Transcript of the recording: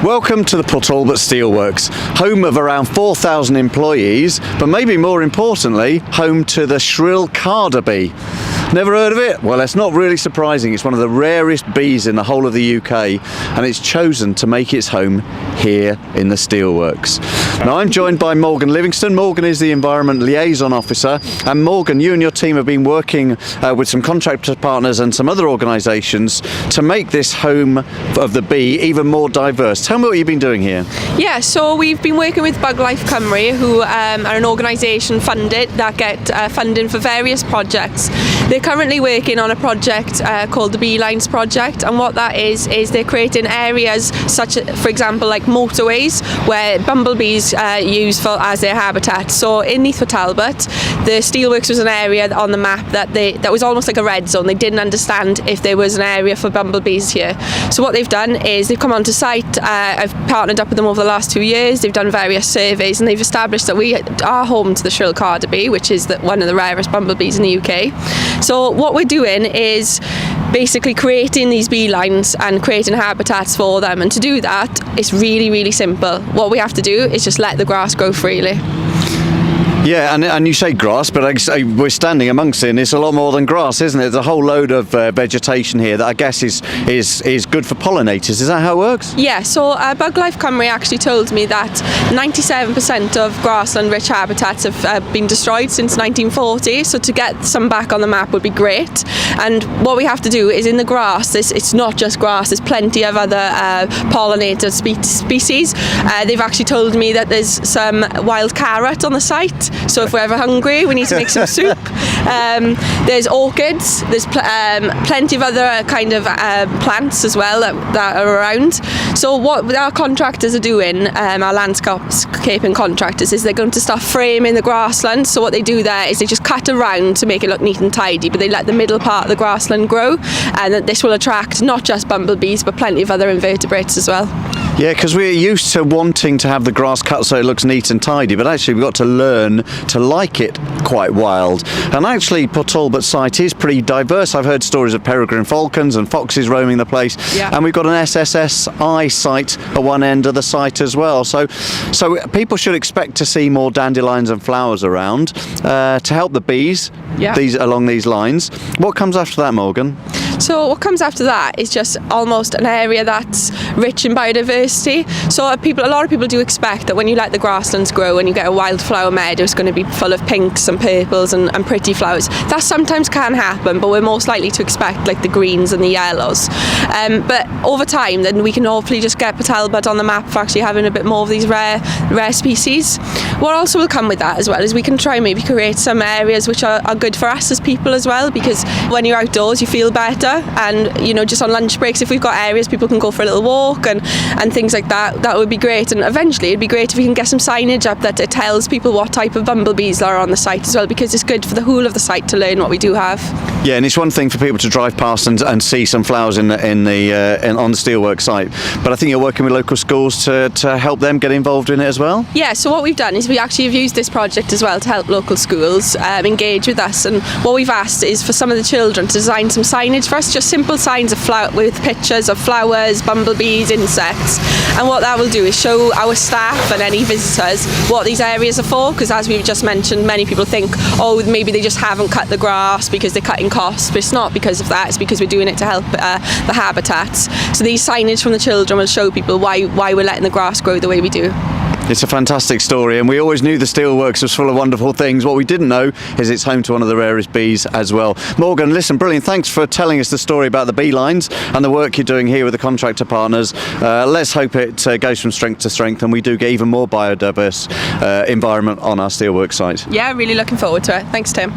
Welcome to the Talbot Steelworks, home of around 4,000 employees, but maybe more importantly, home to the Shrill Carder Bee. Never heard of it? Well, it's not really surprising. It's one of the rarest bees in the whole of the UK, and it's chosen to make its home here in the Steelworks. Now, I'm joined by Morgan Livingstone. Morgan is the Environment Liaison Officer, and Morgan, you and your team have been working with some contractor partners and some other organisations to make this home of the bee even more diverse. Tell me what you've been doing here. Yeah, so we've been working with Buglife Cymru, who are an organisation funded that get funding for various projects. They're currently working on a project called the Beelines Project, and what that is they're creating areas such, for example, like motorways where bumblebees use as their habitat. So in Talbot, the Steelworks was an area on the map that was almost like a red zone. They didn't understand if there was an area for bumblebees here. So what they've done is they've come onto site. I've partnered up with them over the last 2 years. They've done various surveys and they've established that we are home to the Shrill Carder Bee, which is one of the rarest bumblebees in the UK. So what we're doing is basically creating these beelines and creating habitats for them, and to do that it's really, really simple. What we have to do is just let the grass grow freely. Yeah, and you say grass, but we're standing amongst it, and it's a lot more than grass, isn't it? There's a whole load of vegetation here that I guess is good for pollinators. Is that how it works? Yeah, so Buglife Cymru actually told me that 97% of grassland-rich habitats have been destroyed since 1940, so to get some back on the map would be great. And what we have to do is in the grass, it's not just grass, there's plenty of other pollinator species. They've actually told me that there's some wild carrot on the site. So if we're ever hungry, we need to make some soup. There's orchids, there's plenty of other kind of plants as well that are around. So what our contractors are doing, our landscaping contractors, is they're going to start framing the grassland. So what they do there is they just cut around to make it look neat and tidy, but they let the middle part of the grassland grow, and this will attract not just bumblebees but plenty of other invertebrates as well. Yeah, because we're used to wanting to have the grass cut so it looks neat and tidy, but actually we've got to learn to like it quite wild. And actually Talbot site is pretty diverse. I've heard stories of peregrine falcons and foxes roaming the place, yeah. And we've got an SSSI site at one end of the site as well. So people should expect to see more dandelions and flowers around to help the bees, yeah. Along these lines. What comes after that, Morgan? So what comes after that is just almost an area that's rich in biodiversity. So a lot of people do expect that when you let the grasslands grow and you get a wildflower meadow, it's going to be full of pinks and purples and pretty flowers. That sometimes can happen, but we're most likely to expect like the greens and the yellows. But over time, then we can hopefully just get Talbot on the map for actually having a bit more of these rare species. What also will come with that as well is we can try and maybe create some areas which are good for us as people as well, because when you're outdoors you feel better. And just on lunch breaks, if we've got areas people can go for a little walk and things like that would be great. And eventually it'd be great if we can get some signage up that it tells people what type of bumblebees are on the site as well, because it's good for the whole of the site to learn what we do have. Yeah, and it's one thing for people to drive past and see some flowers on the Steelworks site, but I think you're working with local schools to help them get involved in it as well. Yeah, so what we've done is we actually have used this project as well to help local schools engage with us, and what we've asked is for some of the children to design some signage for us, just simple signs with pictures of flowers, bumblebees, insects. And what that will do is show our staff and any visitors what these areas are for, because as we've just mentioned, many people think, oh, maybe they just haven't cut the grass because they're cutting costs, but it's not because of that, it's because we're doing it to help the habitats. So these signage from the children will show people why we're letting the grass grow the way we do. It's a fantastic story, and we always knew the Steelworks was full of wonderful things. What we didn't know is it's home to one of the rarest bees as well. Morgan, listen, brilliant. Thanks for telling us the story about the beelines and the work you're doing here with the contractor partners. Let's hope it goes from strength to strength and we do get even more biodiverse environment on our Steelworks site. Yeah, really looking forward to it. Thanks, Tim.